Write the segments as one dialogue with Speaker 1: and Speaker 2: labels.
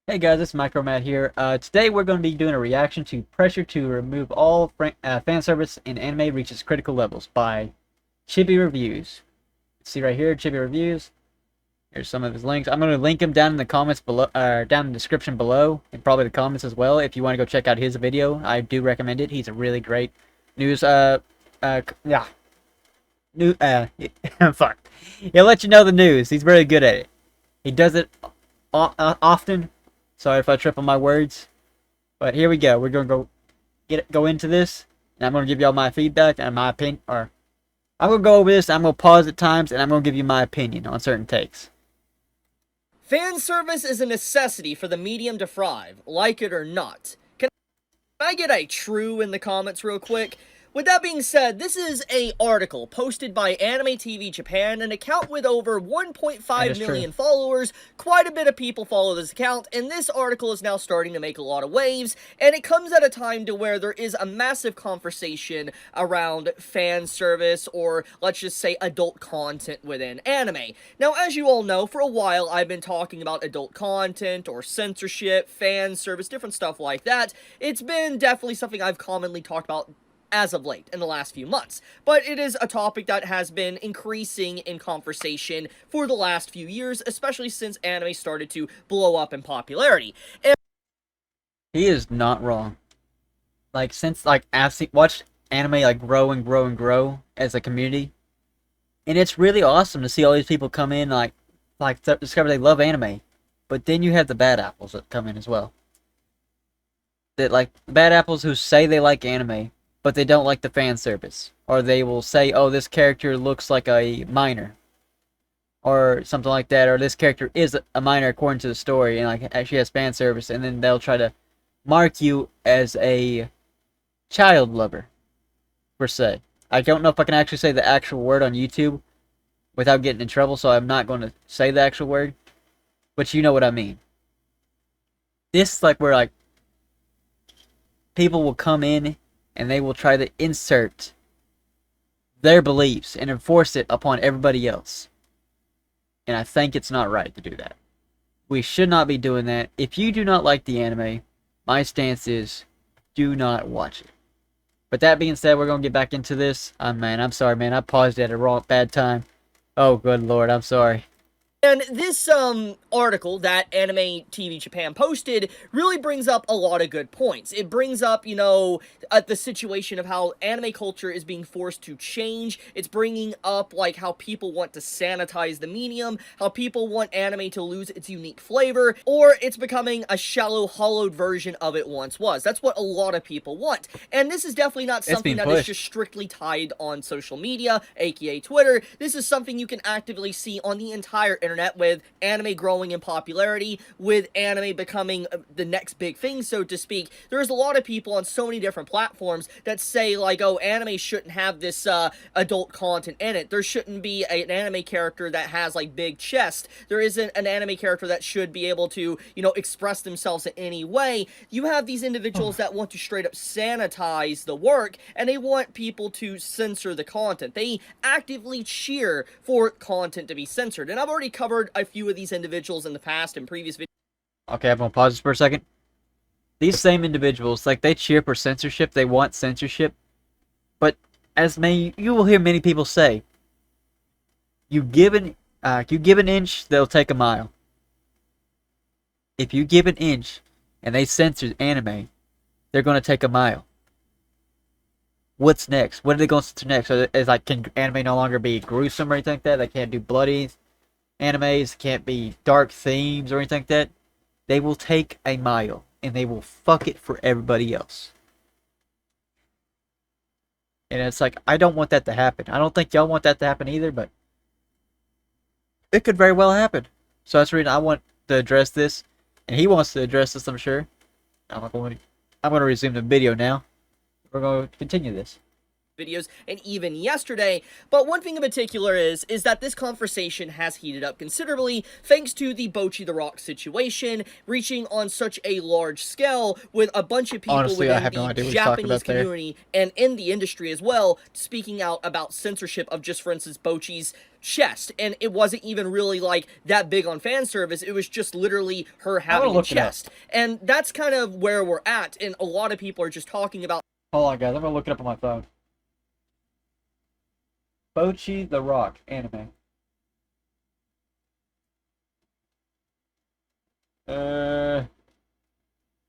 Speaker 1: Hey guys, it's Micro Matt here. Today we're going to be doing a reaction to Pressure to Remove All Fan Service in Anime Reaches Critical Levels by Chibi Reviews. See right here, Chibi Reviews. Here's some of his links. I'm going to link him down in the comments below, down in the description below, and probably the comments as well. If you want to go check out his video, I do recommend it. He's a really great news, yeah, new, fuck. He'll let you know the news. He's really good at it. He does it often. Sorry if I trip on my words, but here we go. We're gonna go into this, and I'm gonna give y'all my feedback and my opinion. Or I'm gonna go over this. I'm gonna pause at times, and I'm gonna give you my opinion on certain takes.
Speaker 2: Fan service is a necessity for the medium to thrive, like it or not. Can I get a true in the comments real quick? With that being said, this is an article posted by Anime TV Japan, an account with over 1.5 million followers. Quite a bit of people follow this account, and this article is now starting to make a lot of waves, and it comes at a time to where there is a massive conversation around fan service, or let's just say adult content within anime. Now, as you all know, for a while I've been talking about adult content, or censorship, fan service, different stuff like that. It's been definitely something I've commonly talked about as of late, in the last few months. But it is a topic that has been increasing in conversation for the last few years, especially since anime started to blow up in popularity.
Speaker 1: He is not wrong. Like, since, I've watched anime, grow and grow and grow as a community, and it's really awesome to see all these people come in, discover they love anime. But then you have the bad apples that come in as well. The bad apples who say they like anime, but they don't like the fan service. Or they will say, oh, this character looks like a minor. Or something like that. Or this character is a minor according to the story and actually has fan service. And then they'll try to mark you as a child lover, per se. I don't know if I can actually say the actual word on YouTube without getting in trouble, so I'm not going to say the actual word. But you know what I mean. This is where people will come in and they will try to insert their beliefs and enforce it upon everybody else. And I think it's not right to do that. We should not be doing that. If you do not like the anime, my stance is do not watch it. But that being said, we're going to get back into this. Man, I'm sorry, man. I paused at a bad time. Oh, good lord, I'm sorry.
Speaker 2: And this article that Anime TV Japan posted really brings up a lot of good points. It brings up, the situation of how anime culture is being forced to change. It's bringing up, how people want to sanitize the medium, how people want anime to lose its unique flavor, or it's becoming a shallow, hollowed version of it once was. That's what a lot of people want. And this is definitely not something that is just strictly tied on social media, aka Twitter. This is something you can actively see on the entire internet, with anime growing in popularity, with anime becoming the next big thing, so to speak. There's a lot of people on so many different platforms that say, oh, anime shouldn't have this adult content in it. There shouldn't be an anime character that has, big chest. There isn't an anime character that should be able to, express themselves in any way. You have these individuals that want to straight up sanitize the work, and they want people to censor the content. They actively cheer for content to be censored, and I've already covered a few of these individuals in the past in previous videos.
Speaker 1: Okay, I'm gonna pause this for a second. These same individuals, they cheer for censorship, they want censorship, but you will hear many people say, you give an inch, they'll take a mile. If you give an inch and they censor anime, they're gonna take a mile. What's next? What are they going to censor next? So can anime no longer be gruesome or anything like that? They can't do bloody animes, can't be dark themes or anything like that. They will take a mile and they will fuck it for everybody else. And it's I don't want that to happen. I don't think y'all want that to happen either, but it could very well happen. So that's the reason I want to address this, and he wants to address this, I'm sure. I'm going to resume the video now. We're going to continue this.
Speaker 2: videos, and even yesterday. But one thing in particular is that this conversation has heated up considerably thanks to the Bocchi the Rock situation reaching on such a large scale, with a bunch of people
Speaker 1: Honestly, I
Speaker 2: within
Speaker 1: have no
Speaker 2: the
Speaker 1: idea what he's talking
Speaker 2: Japanese
Speaker 1: about there.
Speaker 2: community and in the industry as well speaking out about censorship of, just for instance, Bocchi's chest. And it wasn't even really like that big on fan service, it was just literally her
Speaker 1: I'm gonna
Speaker 2: having a
Speaker 1: look it up.
Speaker 2: chest. And that's kind of where we're at, and a lot of people are just talking about.
Speaker 1: Hold on, guys. I'm gonna look it up on my phone. Bocchi the Rock anime. Uh.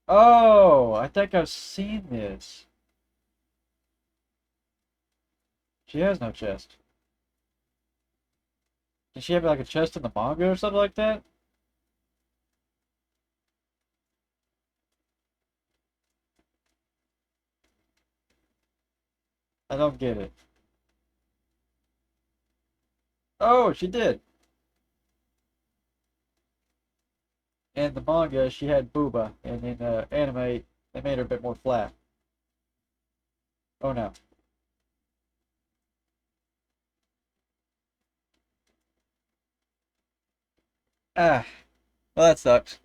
Speaker 1: Oh, I think I've seen this. She has no chest. Did she have like a chest in the manga or something like that? I don't get it. Oh, she did. In the manga, she had booba, and in anime, they made her a bit more flat. Oh no. Ah, well that sucks.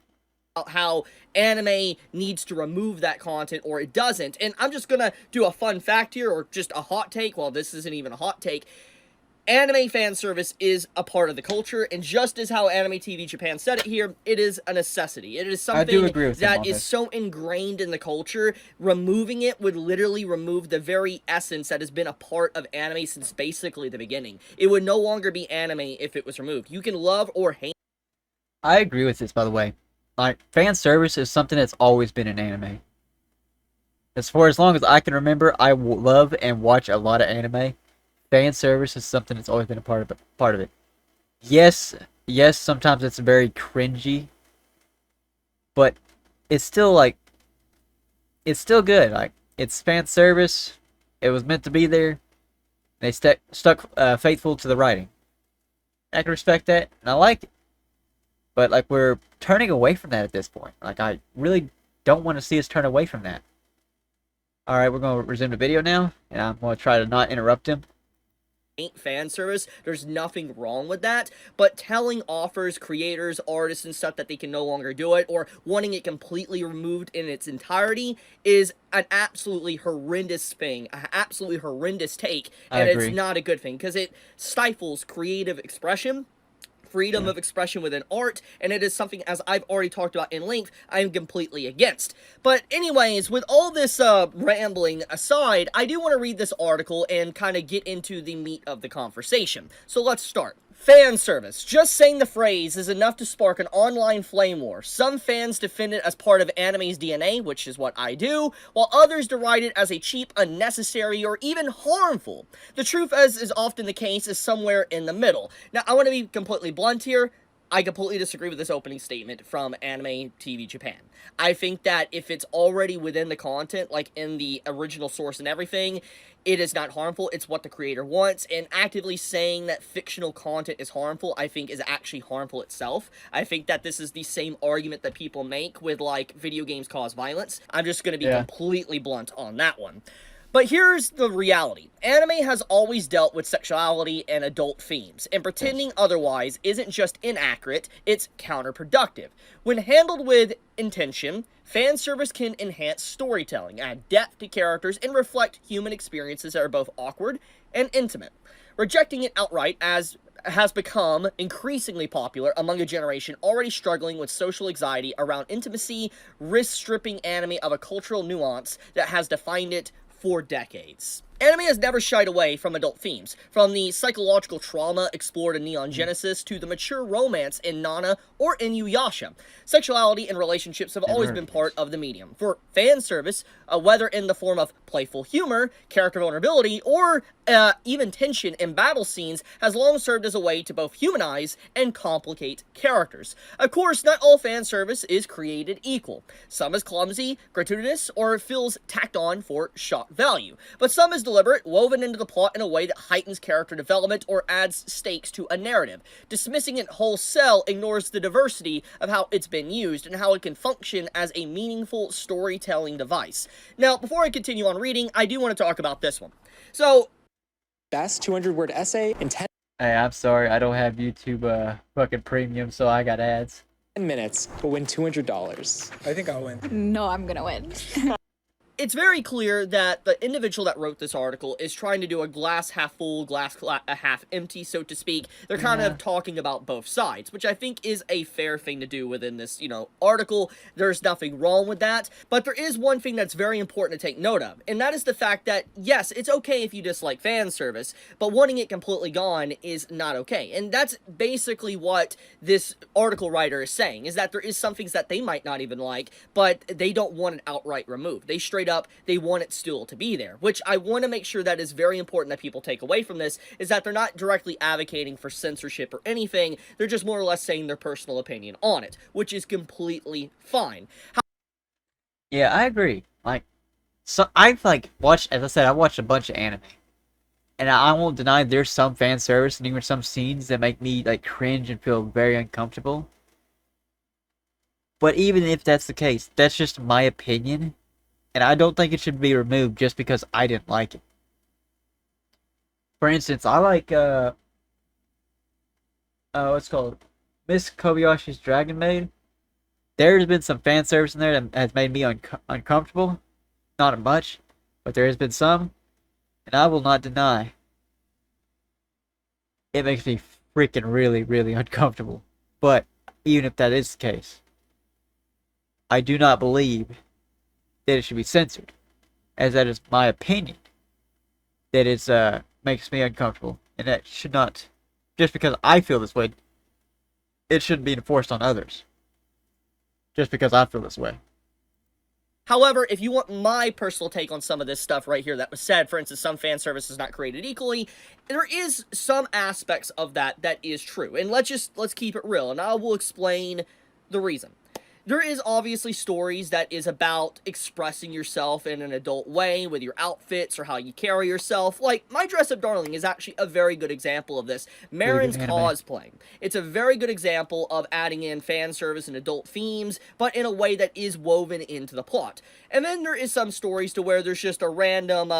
Speaker 2: How anime needs to remove that content or it doesn't. And I'm just gonna do a fun fact here, or just a hot take. Well, this isn't even a hot take. Anime fan service is a part of the culture, and just as how Anime TV Japan said it here, it is a necessity. It is
Speaker 1: I do
Speaker 2: something
Speaker 1: agree with him
Speaker 2: that
Speaker 1: on
Speaker 2: is
Speaker 1: this.
Speaker 2: so ingrained in the culture. Removing it would literally remove the very essence that has been a part of anime since basically the beginning. It would no longer be anime if it was removed. You can love or hate.
Speaker 1: I agree with this, by the way. Like, fan service is something that's always been in anime. As long as I can remember, I love and watch a lot of anime. Fan service is something that's always been a part of it. Yes, yes, sometimes it's very cringy, but it's still like it's still good. Like, it's fan service. It was meant to be there. They stuck faithful to the writing. I can respect that, and I like it. But like, we're turning away from that at this point. Like, I really don't want to see us turn away from that. All right, we're gonna resume the video now, and I'm gonna try to not interrupt him.
Speaker 2: Fan service. There's nothing wrong with that, but telling authors, creators, artists, and stuff that they can no longer do it, or wanting it completely removed in its entirety, is an absolutely horrendous thing, an absolutely horrendous take,
Speaker 1: I
Speaker 2: and it's
Speaker 1: agree.
Speaker 2: not a good thing, because it stifles creative expression, freedom
Speaker 1: Yeah.
Speaker 2: of expression within art, and it is something, as I've already talked about in length, I'm completely against. But anyways, with all this rambling aside, I do want to read this article and kind of get into the meat of the conversation. So let's start. Fan service. Just saying the phrase is enough to spark an online flame war. Some fans defend it as part of anime's DNA, which is what I do, while others deride it as a cheap, unnecessary, or even harmful. The truth, as is often the case, is somewhere in the middle. Now, I want to be completely blunt here. I completely disagree with this opening statement from Anime TV Japan. I think that if it's already within the content, like in the original source and everything, it is not harmful. It's what the creator wants, and actively saying that fictional content is harmful, I think, is actually harmful itself. I think that this is the same argument that people make with, like, video games cause violence. I'm just going to be
Speaker 1: Yeah.
Speaker 2: completely blunt on that one. But here's the reality. Anime has always dealt with sexuality and adult themes, and pretending otherwise isn't just inaccurate, it's counterproductive. When handled with intention, fan service can enhance storytelling, add depth to characters, and reflect human experiences that are both awkward and intimate. Rejecting it outright as has become increasingly popular among a generation already struggling with social anxiety around intimacy, risk-stripping anime of a cultural nuance that has defined it for decades. Anime has never shied away from adult themes, from the psychological trauma explored in Neon Genesis to the mature romance in Nana or Inuyasha. Sexuality and relationships have always been part of the medium. For fan service, whether in the form of playful humor, character vulnerability, or even tension in battle scenes, has long served as a way to both humanize and complicate characters. Of course, not all fan service is created equal. Some is clumsy, gratuitous, or feels tacked on for shock value, but some is deliberate, woven into the plot in a way that heightens character development or adds stakes to a narrative. Dismissing it wholesale ignores the diversity of how it's been used and how it can function as a meaningful storytelling device. Now, before I continue on reading, I do want to talk about this one. So,
Speaker 3: best 200-word essay in 10
Speaker 1: Hey, I'm sorry, I don't have YouTube fucking premium, so I got ads.
Speaker 3: minutes will win $200.
Speaker 4: I think I'll win.
Speaker 5: No, I'm gonna win.
Speaker 2: it's very clear that the individual that wrote this article is trying to do a glass half full, glass half empty, so to speak. They're kind of talking about both sides, which I think is a fair thing to do within this, article. There's nothing wrong with that, but there is one thing that's very important to take note of, and that is the fact that, yes, it's okay if you dislike fan service, but wanting it completely gone is not okay. And that's basically what this article writer is saying, is that there is some things that they might not even like, but they don't want it outright removed. They straight up, they want it still to be there, which I want to make sure that is very important that people take away from this, is that they're not directly advocating for censorship or anything. They're just more or less saying their personal opinion on it, which is completely fine.
Speaker 1: Yeah, I agree. So I've watched, as I said, I watched a bunch of anime, and I won't deny there's some fan service and even some scenes that make me cringe and feel very uncomfortable. But even if that's the case, that's just my opinion, and I don't think it should be removed just because I didn't like it. For instance, I like what's it called, Miss Kobayashi's Dragon Maid. There's been some fan service in there that has made me uncomfortable. Not much, but there has been some, and I will not deny it makes me freaking really, really uncomfortable. But even if that is the case, I do not believe that it should be censored, as that is my opinion. That it's makes me uncomfortable, and that should not, just because I feel this way, it shouldn't be enforced on others. Just because I feel this way.
Speaker 2: However, if you want my personal take on some of this stuff right here that was said, for instance, some fan service is not created equally, there is some aspects of that is true. And let's keep it real, and I will explain the reason. There is obviously stories that is about expressing yourself in an adult way with your outfits or how you carry yourself. Like, My Dress Up Darling is actually a very good example of this. Marin's cosplaying. It's a very good example of adding in fan service and adult themes, but in a way that is woven into the plot. And then there is some stories to where there's just a random,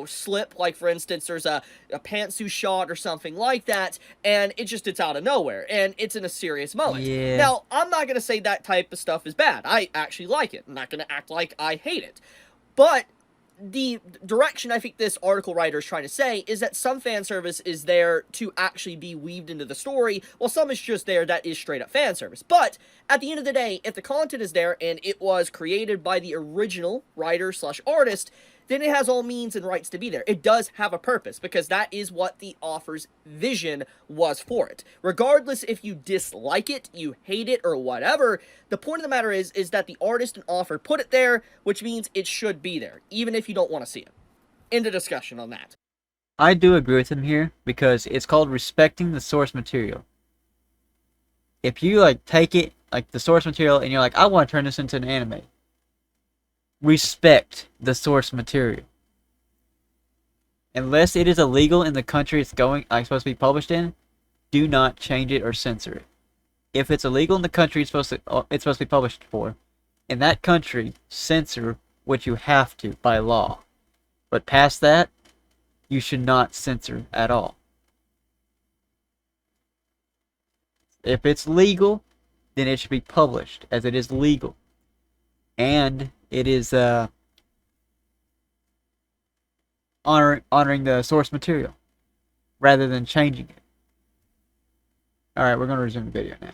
Speaker 2: slip. Like, for instance, there's a pantsuit shot or something like that, and it's out of nowhere, and it's in a serious moment.
Speaker 1: Yeah.
Speaker 2: Now, I'm not going to say that type of stuff is bad. I actually like it. I'm not going to act like I hate it. But the direction I think this article writer is trying to say is that some fan service is there to actually be weaved into the story, while some is just there that is straight up fan service. But at the end of the day, if the content is there and it was created by the original writer/artist, then it has all means and rights to be there. It does have a purpose, because that is what the author's vision was for it. Regardless if you dislike it, you hate it, or whatever, the point of the matter is that the artist and author put it there, which means it should be there, even if you don't want to see it. End of discussion on that.
Speaker 1: I do agree with him here, because it's called respecting the source material. If you take it, the source material, and you're like, I want to turn this into an anime, respect the source material. Unless it is illegal in the country it's supposed to be published in, do not change it or censor it. If it's illegal in the country it's supposed to be published for, in that country, censor what you have to by law. But past that, you should not censor at all. If it's legal, then it should be published, as it is legal. And it is honoring the source material rather than changing it. Alright, we're going to resume the video now.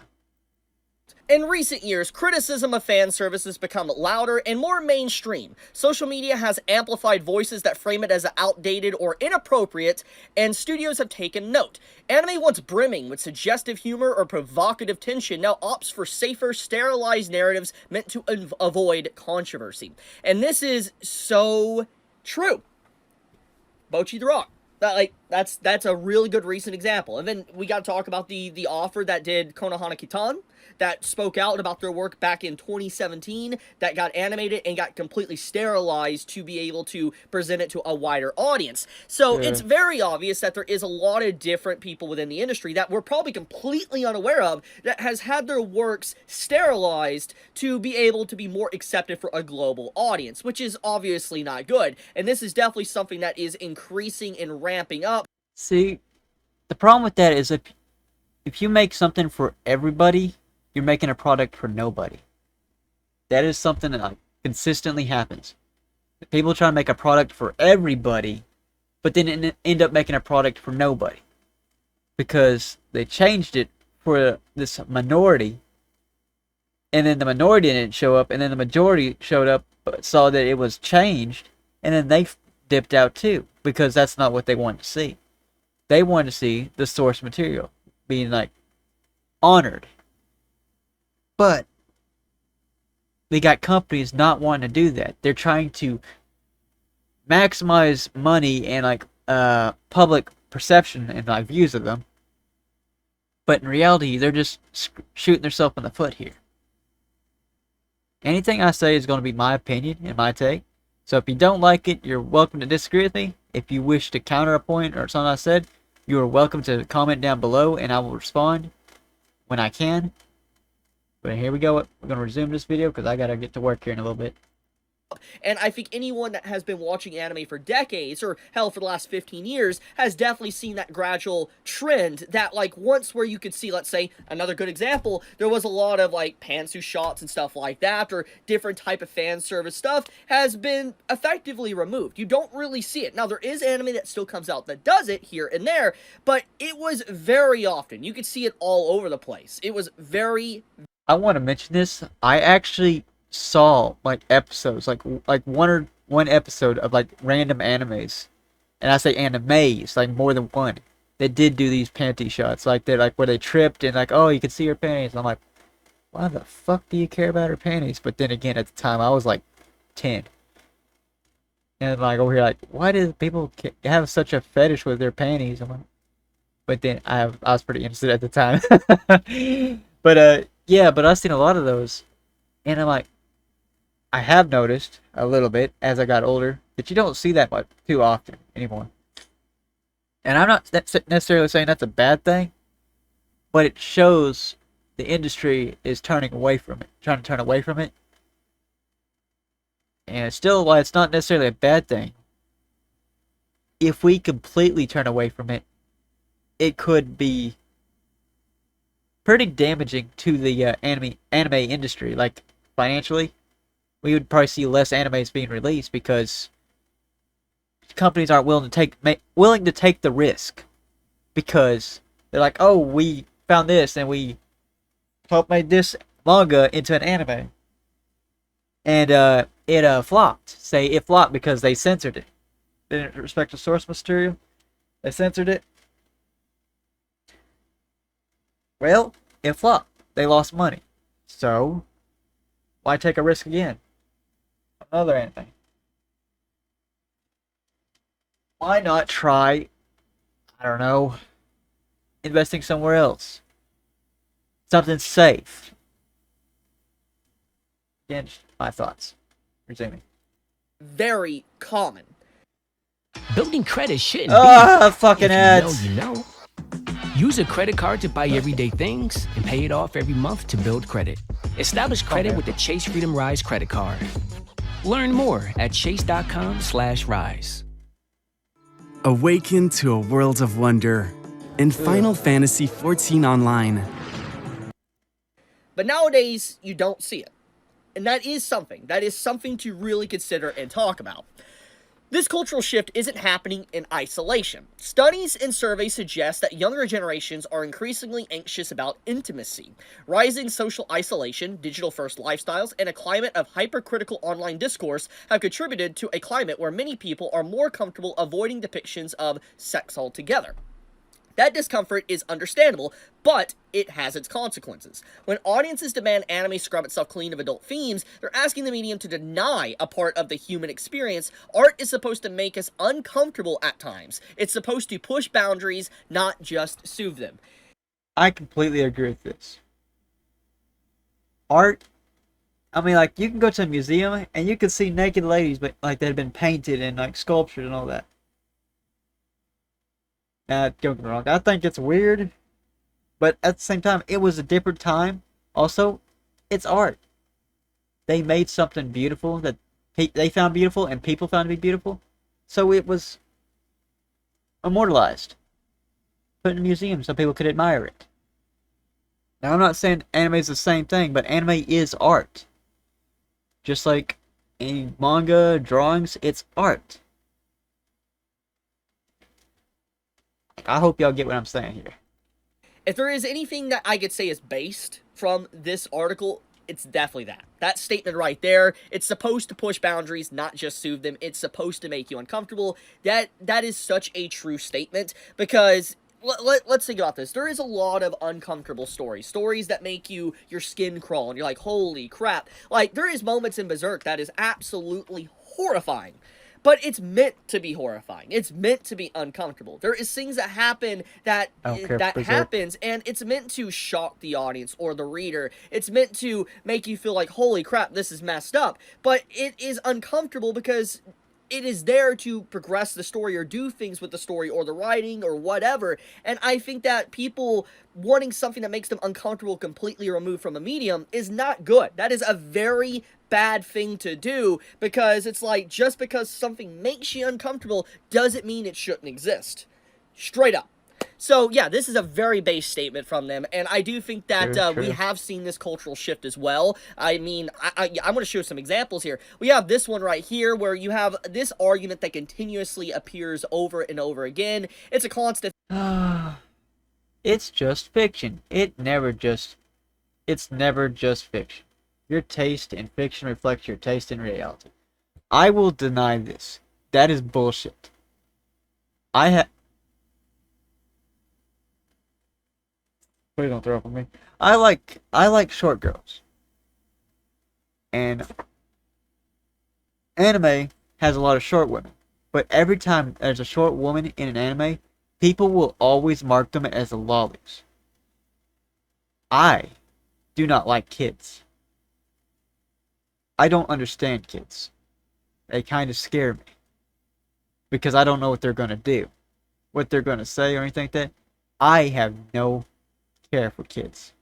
Speaker 2: In recent years, criticism of fan service has become louder and more mainstream. Social media has amplified voices that frame it as outdated or inappropriate, and studios have taken note. Anime, once brimming with suggestive humor or provocative tension, now opts for safer, sterilized narratives meant to avoid controversy. And this is so true. Bocchi the Rock. That's a really good recent example. And then we got to talk about the author that did Konohana Kitan. that spoke out about their work back in 2017 that got animated and got completely sterilized to be able to present it to a wider audience. So it's very obvious that there is a lot of different people within the industry that we're probably completely unaware of that has had their works sterilized to be able to be more accepted for a global audience, which is obviously not good. And this is definitely something that is increasing and ramping up.
Speaker 1: See, the problem with that is if you make something for everybody, you're making a product for nobody. That is something that like consistently happens. People try to make a product for everybody, but then end up making a product for nobody because they changed it for this minority, and then the minority didn't show up, and then the majority showed up, but saw that it was changed, and then they dipped out too because that's not what they wanted to see. They wanted to see the source material being like honored, but they got companies not wanting to do that. They're trying to maximize money and like public perception and like views of them, but in reality, they're just shooting themselves in the foot here. Anything I say is going to be my opinion and my take. So if you don't like it, you're welcome to disagree with me. If you wish to counter a point or something I said, you are welcome to comment down below and I will respond when I can. But here we go. We're going to resume this video because I got to get to work here in a little bit.
Speaker 2: And I think anyone that has been watching anime for decades, or hell, for the last 15 years, has definitely seen that gradual trend that, like, once where you could see, let's say, another good example, there was a lot of, like, pantsuit shots and stuff like that, or different type of fan service stuff, has been effectively removed. You don't really see it. Now, there is anime that still comes out that does it here and there, but it was very often. You could see it all over the place. It was very...
Speaker 1: I want to mention this. I actually saw like episodes, like one episode of like random animes, and I say animes, like more than one. They did do these panty shots, like they like where they tripped and like, oh, you can see her panties. And I'm like, why the fuck do you care about her panties? But then again, at the time I was like 10, and like over here, like, why do people have such a fetish with their panties? I'm like, but then I was pretty innocent at the time. But yeah, but I've seen a lot of those, and I'm like, I have noticed a little bit as I got older that you don't see that much too often anymore. And I'm not necessarily saying that's a bad thing, but it shows the industry is turning away from it, trying to turn away from it. And still, while it's not necessarily a bad thing, if we completely turn away from it, it could be pretty damaging to the anime industry, like financially. We would probably see less animes being released because companies aren't willing to take the risk, because they're like, oh, we found this and we made this manga into an anime, and it flopped. Say it flopped because they censored it. They didn't respect the source material. They censored it. Well, it flopped. They lost money. So why take a risk again? Another anime. Why not try, I don't know, investing somewhere else? Something safe. Again, my thoughts. Resuming.
Speaker 2: very common.
Speaker 4: Building credit shouldn't
Speaker 1: fucking
Speaker 4: be.
Speaker 1: ads.
Speaker 4: You know. Use a credit card to buy everyday things and pay it off every month to build credit. Establish credit with the Chase Freedom Rise credit card. Learn more at chase.com/rise.
Speaker 5: Awaken to a world of wonder in Final Fantasy XIV Online.
Speaker 2: But nowadays, you don't see it. And that is something. That is something to really consider and talk about. This cultural shift isn't happening in isolation. Studies and surveys suggest that younger generations are increasingly anxious about intimacy. Rising social isolation, digital-first lifestyles, and a climate of hypercritical online discourse have contributed to a climate where many people are more comfortable avoiding depictions of sex altogether. That discomfort is understandable, but it has its consequences. When audiences demand anime scrub itself clean of adult themes, they're asking the medium to deny a part of the human experience. Art is supposed to make us uncomfortable at times. It's supposed to push boundaries, not just soothe them.
Speaker 1: I completely agree with this. art. I mean, like you can go to a museum and you can see naked ladies, but like that have been painted and like sculptured and all that. Now, don't get me wrong, I think it's weird, but at the same time, it was a different time. Also, it's art. They made something beautiful that they found beautiful and people found to be beautiful, so it was immortalized, put in a museum so people could admire it. Now, I'm not saying anime is the same thing, but anime is art. Just like in manga, drawings, it's art. I hope y'all get what I'm saying here.
Speaker 2: If there is anything that I could say is based from this article, it's definitely that. That statement right there. It's supposed to push boundaries, not just soothe them. It's supposed to make you uncomfortable. That is such a true statement because let's think about this. There is a lot of uncomfortable stories that make your skin crawl, and you're like, holy crap. Like, there is moments in Berserk that is absolutely horrifying. But it's meant to be horrifying. It's meant to be uncomfortable. There is things that happen that happens, and it's meant to shock the audience or the reader. It's meant to make you feel like, holy crap, this is messed up. But it is uncomfortable because it is there to progress the story or do things with the story or the writing or whatever. And I think that people wanting something that makes them uncomfortable completely removed from a medium is not good. That is a very bad thing to do, because it's like, just because something makes you uncomfortable doesn't mean it shouldn't exist. Straight up. So yeah, this is a very base statement from them, and I do think that we have seen this cultural shift as well. I mean, I'm going to show some examples here. We have this one right here, where you have this argument that continuously appears over and over again. It's a constant.
Speaker 1: It's just fiction. It's never just fiction. Your taste in fiction reflects your taste in reality. I will deny this. That is bullshit. Please don't throw up on me. I like short girls. And anime has a lot of short women. But every time there's a short woman in an anime, people will always mark them as the lollies. I do not like kids. I don't understand kids. They kind of scare me. Because I don't know what they're going to do. What they're going to say or anything like that. I have no care for kids.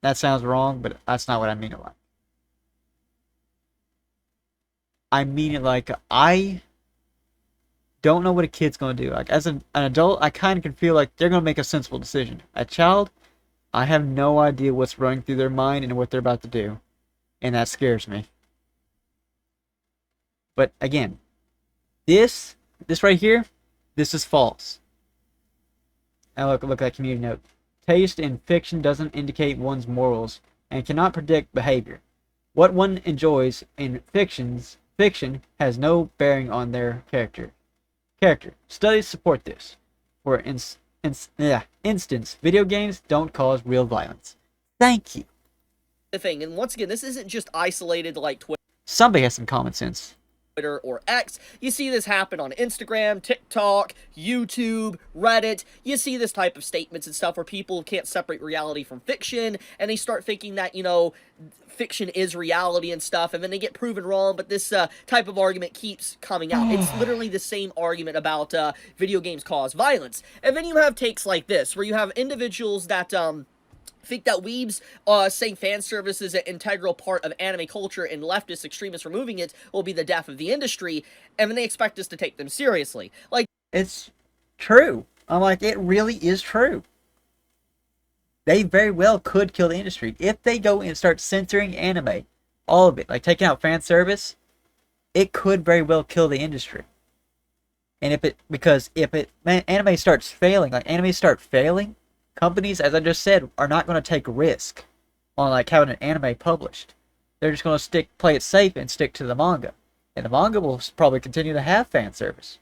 Speaker 1: That sounds wrong, but that's not what I mean it like. I mean it like I don't know what a kid's going to do. Like, as an adult, I kind of can feel like they're going to make a sensible decision. A child, I have no idea what's running through their mind and what they're about to do. And that scares me. But again, this right here, this is false. Now look at that community note. Taste in fiction doesn't indicate one's morals and cannot predict behavior. What one enjoys in fiction has no bearing on their character. Studies support this. For instance, video games don't cause real violence. Thank you.
Speaker 2: The thing, and once again, this isn't just isolated to like Twitter.
Speaker 1: Somebody has some common sense.
Speaker 2: Twitter or X. You see this happen on Instagram, TikTok, YouTube, Reddit. You see this type of statements and stuff where people can't separate reality from fiction, and they start thinking that, you know, fiction is reality and stuff, and then they get proven wrong, but this type of argument keeps coming out. It's literally the same argument about video games cause violence. And then you have takes like this, where you have individuals that think that weebs saying fan service is an integral part of anime culture and leftist extremists removing it will be the death of the industry, and then they expect us to take them seriously. Like,
Speaker 1: it's true. I'm like, it really is true. They very well could kill the industry. If they go and start censoring anime, all of it, like taking out fan service, it could very well kill the industry. And if anime starts failing, companies, as I just said, are not going to take a risk on like having an anime published. They're just going to play it safe and stick to the manga. And the manga will probably continue to have fan service.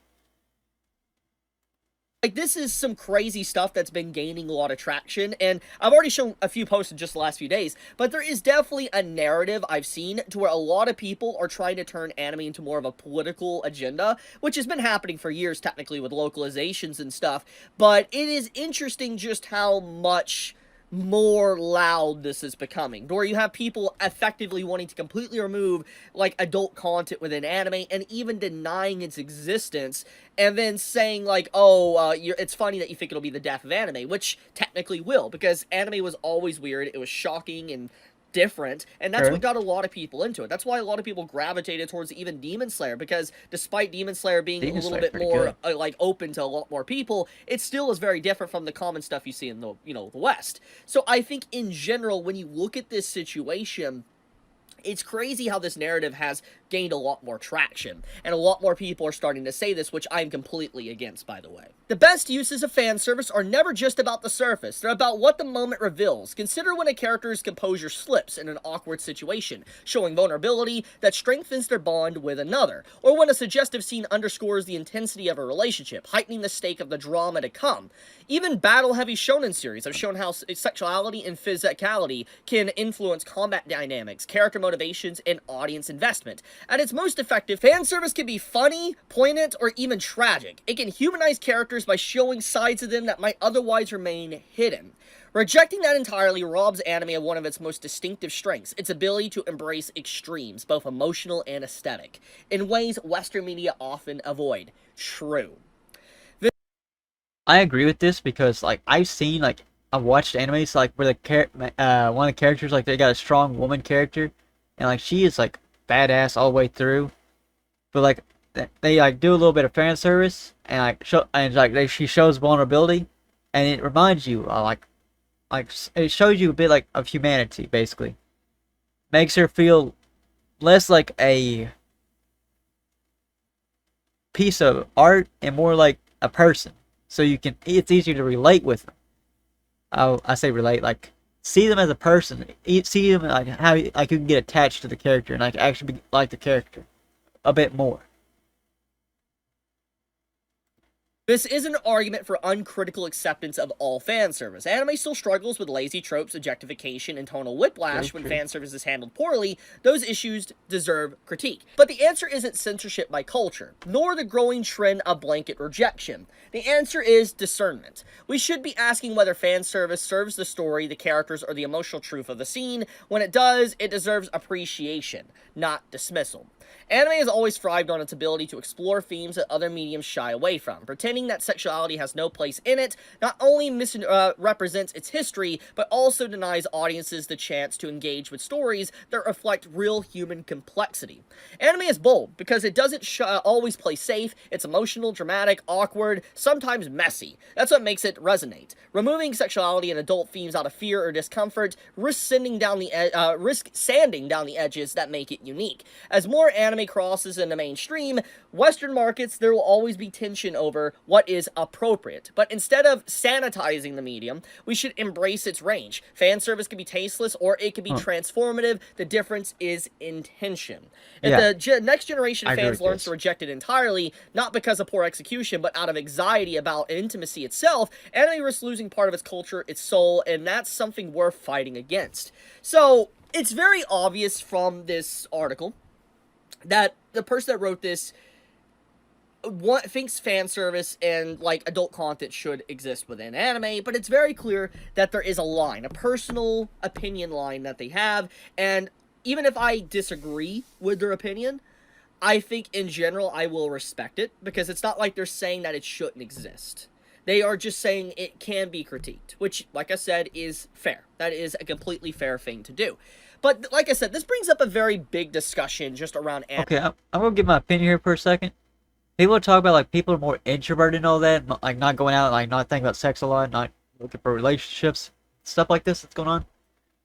Speaker 2: Like, this is some crazy stuff that's been gaining a lot of traction, and I've already shown a few posts in just the last few days, but there is definitely a narrative I've seen to where a lot of people are trying to turn anime into more of a political agenda, which has been happening for years, technically, with localizations and stuff, but it is interesting just how much more loud this is becoming, where you have people effectively wanting to completely remove like adult content within anime and even denying its existence, and then saying like, oh, it's funny that you think it'll be the death of anime, which technically will, because anime was always weird, it was shocking and different, and that's what
Speaker 1: True.
Speaker 2: got a lot of people into it. That's why a lot of people gravitated towards even Demon Slayer, because despite Demon Slayer being a
Speaker 1: Demon
Speaker 2: little
Speaker 1: Slayer's
Speaker 2: bit
Speaker 1: pretty
Speaker 2: more
Speaker 1: good.
Speaker 2: like open to a lot more people, it still is very different from the common stuff you see in the the West. So I think in general, when you look at this situation, it's crazy how this narrative has gained a lot more traction, and a lot more people are starting to say this, which I'm completely against, by the way. The best uses of fan service are never just about the surface, they're about what the moment reveals. Consider when a character's composure slips in an awkward situation, showing vulnerability that strengthens their bond with another, or when a suggestive scene underscores the intensity of a relationship, heightening the stake of the drama to come. Even battle-heavy shonen series have shown how sexuality and physicality can influence combat dynamics, character motivations, and audience investment. At its most effective, fan service can be funny, poignant, or even tragic. It can humanize characters by showing sides of them that might otherwise remain hidden. Rejecting that entirely robs anime of one of its most distinctive strengths, its ability to embrace extremes, both emotional and aesthetic, in ways Western media often avoid. True.
Speaker 1: I agree with this because like I've watched animes like where one of the characters like they got a strong woman character and like she is like badass all the way through, but like they like do a little bit of fan service and she shows vulnerability and it reminds you it shows you a bit like of humanity basically, makes her feel less like a piece of art and more like a person. So it's easier to relate with them. I say relate, like see them as a person, see them like how like you can get attached to the character and like actually like the character a bit more.
Speaker 2: This is an argument for uncritical acceptance of all fan service. Anime still struggles with lazy tropes, objectification, and tonal whiplash when fan service is handled poorly. Those issues deserve critique. But the answer isn't censorship by culture, nor the growing trend of blanket rejection. The answer is discernment. We should be asking whether fan service serves the story, the characters, or the emotional truth of the scene. When it does, it deserves appreciation, not dismissal. Anime has always thrived on its ability to explore themes that other mediums shy away from. Pretending that sexuality has no place in it not only misrepresents its history, but also denies audiences the chance to engage with stories that reflect real human complexity. Anime is bold because it doesn't always play safe. It's emotional, dramatic, awkward, sometimes messy. That's what makes it resonate. Removing sexuality and adult themes out of fear or discomfort risks sanding down the edges that make it unique. As more anime crosses into mainstream, Western markets, there will always be tension over what is appropriate. But instead of sanitizing the medium, we should embrace its range. Fan service can be tasteless or it can be transformative. The difference is intention. If
Speaker 1: Yeah,
Speaker 2: the next generation
Speaker 1: I
Speaker 2: of
Speaker 1: agree
Speaker 2: fans
Speaker 1: with
Speaker 2: learns
Speaker 1: this.
Speaker 2: to reject it entirely, not because of poor execution, but out of anxiety about intimacy itself, anime risks losing part of its culture, its soul, and that's something worth fighting against. So, it's very obvious from this article that the person that wrote this thinks fan service and like adult content should exist within anime, but it's very clear that there is a line, a personal opinion line that they have, and even if I disagree with their opinion, I think in general I will respect it, because it's not like they're saying that it shouldn't exist. They are just saying it can be critiqued, which, like I said, is fair. That is a completely fair thing to do. But like I said, this brings up a very big discussion just around anime.
Speaker 1: Okay, I'm gonna give my opinion here for a second. People talk about like people are more introverted and all that, like not going out, like not thinking about sex a lot, not looking for relationships, stuff like this that's going on.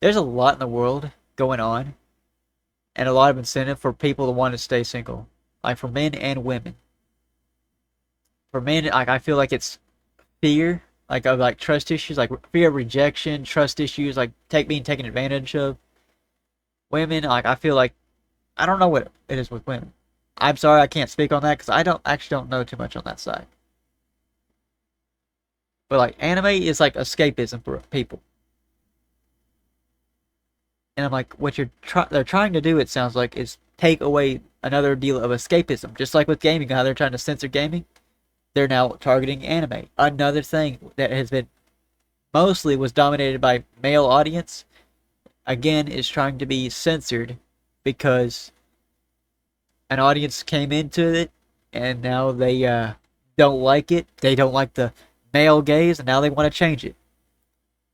Speaker 1: There's a lot in the world going on, and a lot of incentive for people to want to stay single, like for men and women. For men, like I feel like it's fear, like of like trust issues, like fear of rejection, trust issues, like being taken advantage of. Women, like I feel like I don't know what it is with women. I'm sorry I can't speak on that because I don't know too much on that side. But like anime is like escapism for people. And I'm like, what they're trying to do, it sounds like, is take away another deal of escapism. Just like with gaming, how they're trying to censor gaming, they're now targeting anime. Another thing that has been mostly was dominated by male audience, again, is trying to be censored because an audience came into it and now they don't like it. They don't like the male gaze and now they want to change it.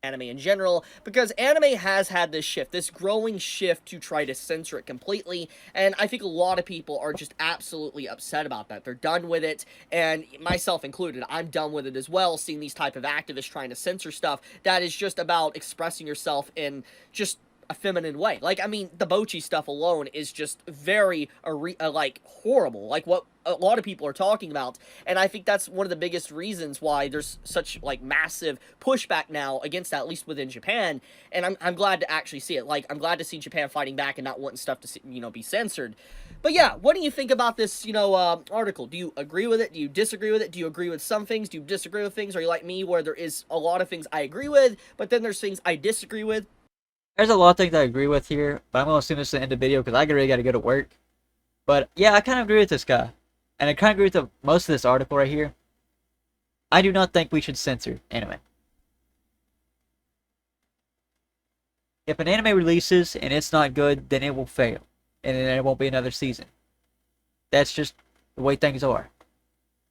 Speaker 2: Anime in general, because anime has had this shift, this growing shift to try to censor it completely, and I think a lot of people are just absolutely upset about that. They're done with it, and myself included, I'm done with it as well, seeing these type of activists trying to censor stuff that is just about expressing yourself in just a feminine way. Like, I mean, the Bochi stuff alone is just very, like, horrible. Like, what a lot of people are talking about. And I think that's one of the biggest reasons why there's such, like, massive pushback now against that, at least within Japan. And I'm glad to actually see it. Like, I'm glad to see Japan fighting back and not wanting stuff to, be censored. But yeah, what do you think about this, article? Do you agree with it? Do you disagree with it? Do you agree with some things? Do you disagree with things? Are you like me, where there is a lot of things I agree with, but then there's things I disagree with?
Speaker 1: There's a lot of things I agree with here, but I'm going to assume this is the end of the video because I really got to go to work. But yeah, I kind of agree with this guy. And I kind of agree with most of this article right here. I do not think we should censor anime. If an anime releases and it's not good, then it will fail. And then there won't be another season. That's just the way things are.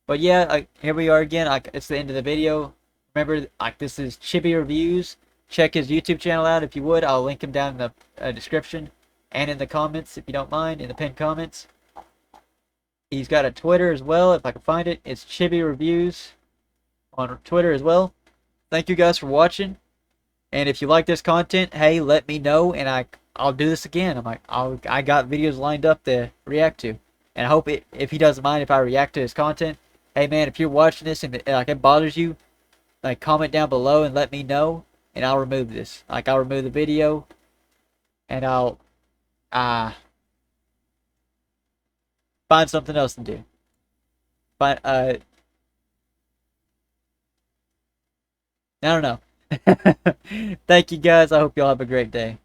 Speaker 1: But yeah, here we are again. It's the end of the video. Remember, this is Chibi Reviews. Check his YouTube channel out if you would. I'll link him down in the description and in the comments if you don't mind, in the pinned comments. He's got a Twitter as well, if I can find it. It's Chibi Reviews on Twitter as well. Thank you guys for watching. And if you like this content, hey, let me know and I'll do this again. I got videos lined up to react to. And I hope if he doesn't mind if I react to his content, hey man, if you're watching this and it bothers you, comment down below and let me know. And I'll remove this. I'll remove the video. And I'll find something else to do. But I don't know. Thank you guys. I hope y'all have a great day.